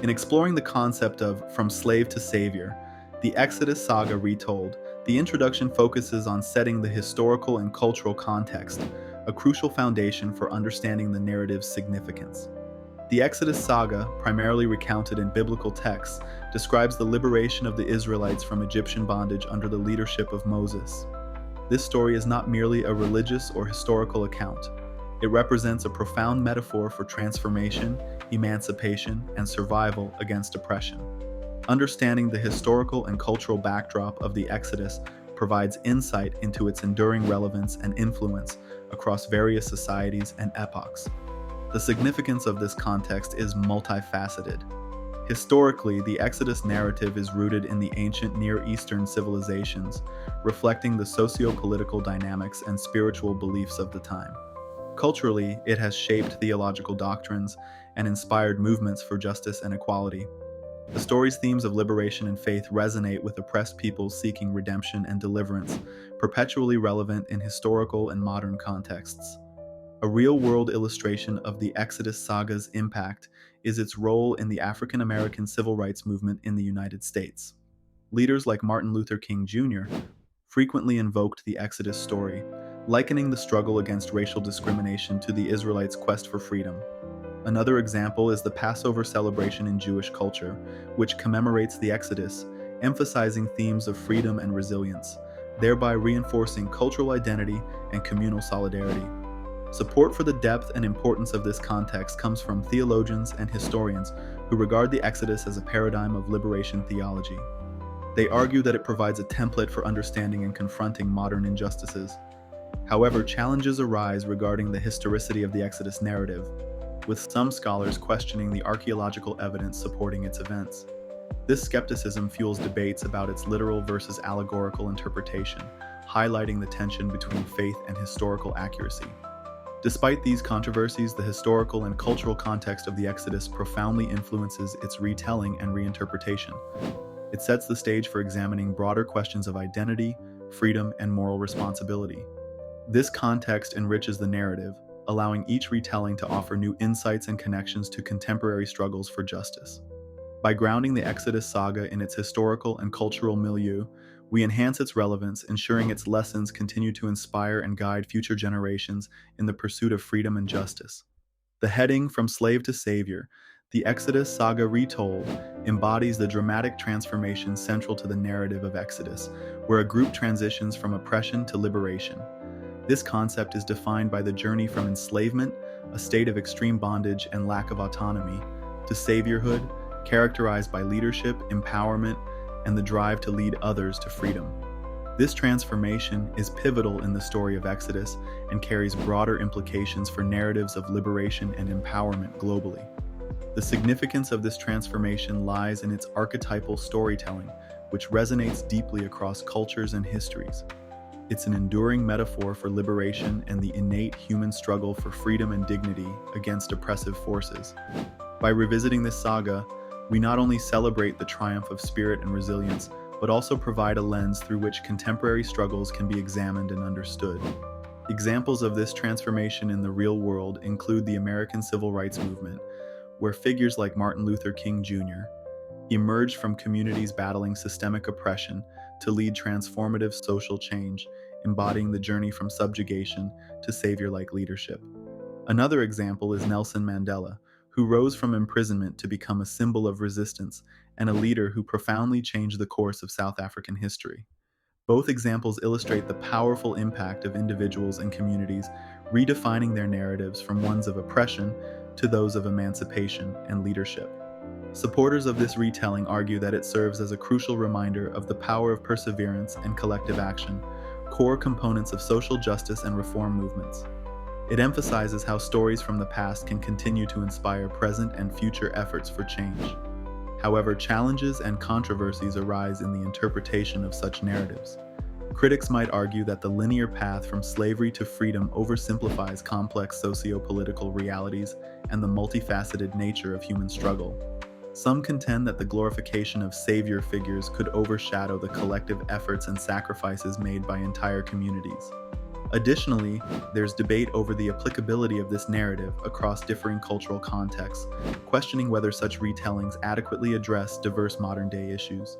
In exploring the concept of from slave to savior, the Exodus Saga Retold, the introduction focuses on setting the historical and cultural context, a crucial foundation for understanding the narrative's significance. The Exodus saga, primarily recounted in biblical texts, describes the liberation of the Israelites from Egyptian bondage under the leadership of Moses. This story is not merely a religious or historical account. It represents a profound metaphor for transformation, emancipation, and survival against oppression. Understanding the historical and cultural backdrop of the Exodus provides insight into its enduring relevance and influence across various societies and epochs. The significance of this context is multifaceted. Historically, the Exodus narrative is rooted in the ancient Near Eastern civilizations, reflecting the socio-political dynamics and spiritual beliefs of the time. Culturally, it has shaped theological doctrines and inspired movements for justice and equality. The story's themes of liberation and faith resonate with oppressed peoples seeking redemption and deliverance, perpetually relevant in historical and modern contexts. A real-world illustration of the Exodus saga's impact is its role in the African American civil rights movement in the United States. Leaders like Martin Luther King Jr. frequently invoked the Exodus story, likening the struggle against racial discrimination to the Israelites' quest for freedom. Another example is the Passover celebration in Jewish culture, which commemorates the Exodus, emphasizing themes of freedom and resilience, thereby reinforcing cultural identity and communal solidarity. Support for the depth and importance of this context comes from theologians and historians who regard the Exodus as a paradigm of liberation theology. They argue that it provides a template for understanding and confronting modern injustices. However, challenges arise regarding the historicity of the Exodus narrative, with some scholars questioning the archaeological evidence supporting its events. This skepticism fuels debates about its literal versus allegorical interpretation, highlighting the tension between faith and historical accuracy. Despite these controversies, the historical and cultural context of the Exodus profoundly influences its retelling and reinterpretation. It sets the stage for examining broader questions of identity, freedom, and moral responsibility. This context enriches the narrative, allowing each retelling to offer new insights and connections to contemporary struggles for justice. By grounding the Exodus saga in its historical and cultural milieu, we enhance its relevance, ensuring its lessons continue to inspire and guide future generations in the pursuit of freedom and justice. The heading From Slave to Savior, the Exodus Saga Retold, embodies the dramatic transformation central to the narrative of Exodus, where a group transitions from oppression to liberation. This concept is defined by the journey from enslavement, a state of extreme bondage and lack of autonomy, to saviorhood, characterized by leadership, empowerment, and the drive to lead others to freedom. This transformation is pivotal in the story of Exodus and carries broader implications for narratives of liberation and empowerment globally. The significance of this transformation lies in its archetypal storytelling, which resonates deeply across cultures and histories. It's an enduring metaphor for liberation and the innate human struggle for freedom and dignity against oppressive forces. By revisiting this saga, we not only celebrate the triumph of spirit and resilience, but also provide a lens through which contemporary struggles can be examined and understood. Examples of this transformation in the real world include the American Civil Rights Movement, where figures like Martin Luther King Jr. emerged from communities battling systemic oppression to lead transformative social change, embodying the journey from subjugation to savior-like leadership. Another example is Nelson Mandela, who rose from imprisonment to become a symbol of resistance and a leader who profoundly changed the course of South African history. Both examples illustrate the powerful impact of individuals and communities, redefining their narratives from ones of oppression to those of emancipation and leadership. Supporters of this retelling argue that it serves as a crucial reminder of the power of perseverance and collective action, core components of social justice and reform movements. It emphasizes how stories from the past can continue to inspire present and future efforts for change. However, challenges and controversies arise in the interpretation of such narratives. Critics might argue that the linear path from slavery to freedom oversimplifies complex socio-political realities and the multifaceted nature of human struggle. Some contend that the glorification of savior figures could overshadow the collective efforts and sacrifices made by entire communities. Additionally, there's debate over the applicability of this narrative across differing cultural contexts, questioning whether such retellings adequately address diverse modern day issues.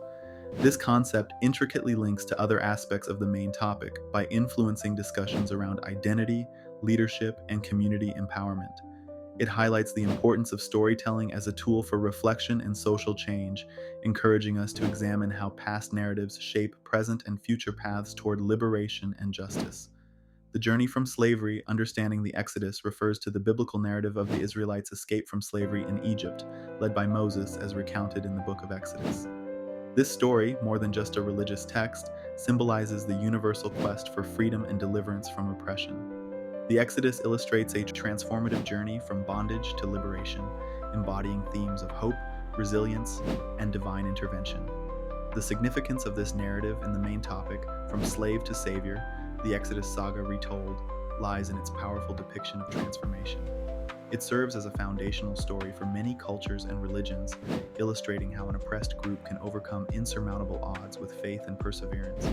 This concept intricately links to other aspects of the main topic by influencing discussions around identity, leadership, and community empowerment. It highlights the importance of storytelling as a tool for reflection and social change, encouraging us to examine how past narratives shape present and future paths toward liberation and justice. The journey from slavery, understanding the Exodus, refers to the biblical narrative of the Israelites' escape from slavery in Egypt, led by Moses as recounted in the book of Exodus. This story, more than just a religious text, symbolizes the universal quest for freedom and deliverance from oppression. The Exodus illustrates a transformative journey from bondage to liberation, embodying themes of hope, resilience, and divine intervention. The significance of this narrative in the main topic, from slave to savior, the Exodus Saga Retold, lies in its powerful depiction of transformation. It serves as a foundational story for many cultures and religions, illustrating how an oppressed group can overcome insurmountable odds with faith and perseverance.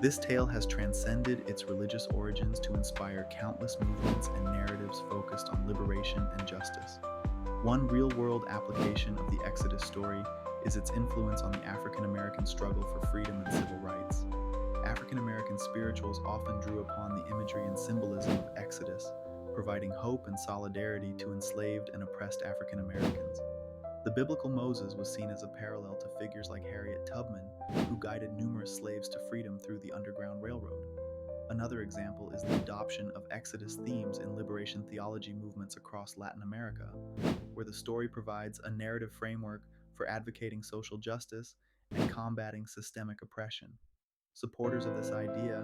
This tale has transcended its religious origins to inspire countless movements and narratives focused on liberation and justice. One real-world application of the Exodus story is its influence on the African American struggle for freedom and civil rights. African American spirituals often drew upon the imagery and symbolism of Exodus, providing hope and solidarity to enslaved and oppressed African Americans. The biblical Moses was seen as a parallel to figures like Harriet Tubman, who guided numerous slaves to freedom through the Underground Railroad. Another example is the adoption of Exodus themes in liberation theology movements across Latin America, where the story provides a narrative framework for advocating social justice and combating systemic oppression. Supporters of this idea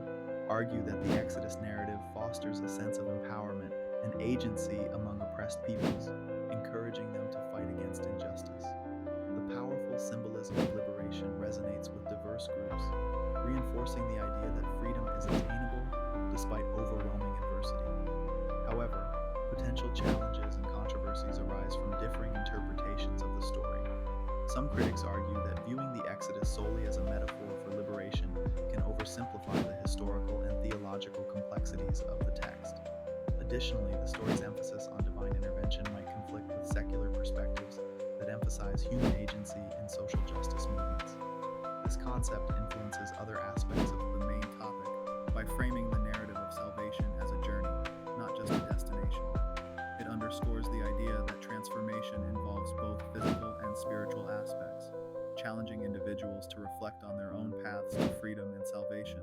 argue that the Exodus narrative fosters a sense of empowerment and agency among oppressed peoples, encouraging them to fight against injustice. The powerful symbolism of liberation resonates with diverse groups, reinforcing the idea that freedom is attainable despite overwhelming adversity. However, potential challenges and controversies arise from differing interpretations of the story. Some critics argue that viewing the Exodus solely as a metaphor for liberation can oversimplify the historical and theological complexities of the text. Additionally, the story's emphasis on divine intervention might conflict with secular perspectives that emphasize human agency in social justice movements. This concept influences other aspects of the main topic by framing the narrative of salvation as a journey, not just a destination. It underscores the idea that transformation involves both physical and spiritual aspects, challenging individuals to reflect on their own paths to freedom and salvation.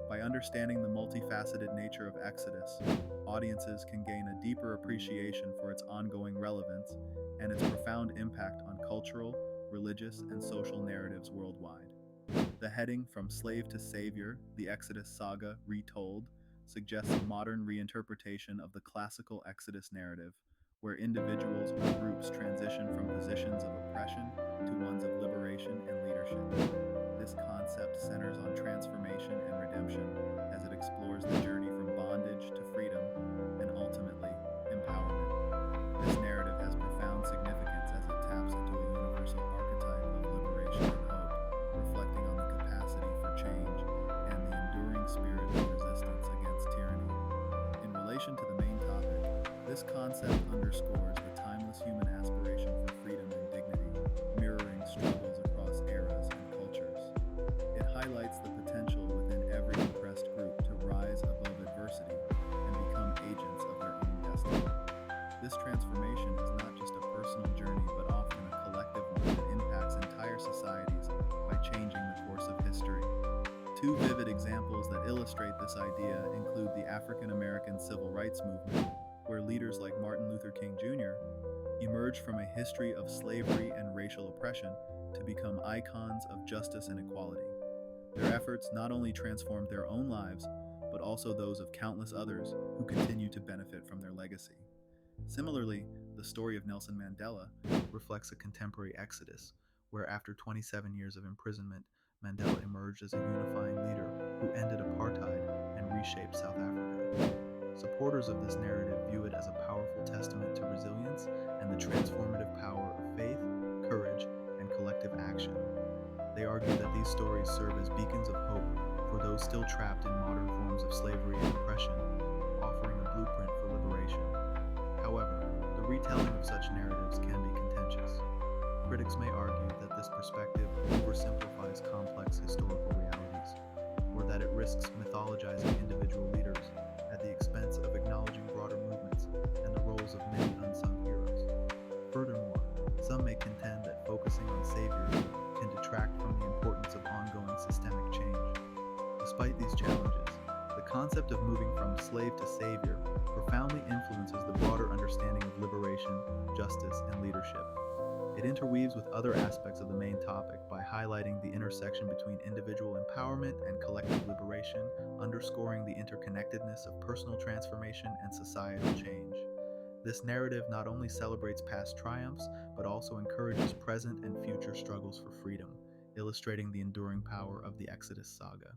By understanding the multifaceted nature of Exodus, audiences can gain a deeper appreciation for its ongoing relevance and its profound impact on cultural, religious, and social narratives worldwide. The heading From Slave to Savior, the Exodus Saga Retold, suggests a modern reinterpretation of the classical Exodus narrative, where individuals or groups transition from positions of oppression to ones of liberation and leadership. This concept centers on transformation and redemption as it explores the journey from bondage to freedom and ultimately empowerment. This narrative has profound significance as it taps into a universal archetype of liberation and hope, reflecting on the capacity for change and the enduring spirit of resistance against tyranny. In relation to the main topic, this concept underscores the timeless human aspiration for freedom and dignity, mirroring struggles across eras and cultures. It highlights the potential within every oppressed group to rise above adversity and become agents of their own destiny. This transformation is not just a personal journey, but often a collective one that impacts entire societies by changing the course of history. Two vivid examples that illustrate this idea include the African American civil rights movement, where leaders like Martin Luther King Jr. emerged from a history of slavery and racial oppression to become icons of justice and equality. Their efforts not only transformed their own lives, but also those of countless others who continue to benefit from their legacy. Similarly, the story of Nelson Mandela reflects a contemporary exodus, where after 27 years of imprisonment, Mandela emerged as a unifying leader who ended apartheid and reshaped South Africa. Supporters of this narrative view it as a powerful testament to resilience and the transformative power of faith, courage, and collective action. They argue that these stories serve as beacons of hope for those still trapped in modern forms of slavery and oppression, offering a blueprint for liberation. However, the retelling of such narratives can be contentious. Critics may argue that this perspective oversimplifies complex historical realities, or that it risks mythologizing individual leaders at the expense of acknowledging broader movements and the roles of many unsung heroes. Furthermore, some may contend that focusing on saviors can detract from the importance of ongoing systemic change. Despite these challenges, the concept of moving from slave to savior profoundly influences the broader understanding of liberation, justice, and leadership. It interweaves with other aspects of the main topic by highlighting the intersection between individual empowerment and collective liberation, underscoring the interconnectedness of personal transformation and societal change. This narrative not only celebrates past triumphs, but also encourages present and future struggles for freedom, illustrating the enduring power of the Exodus Saga.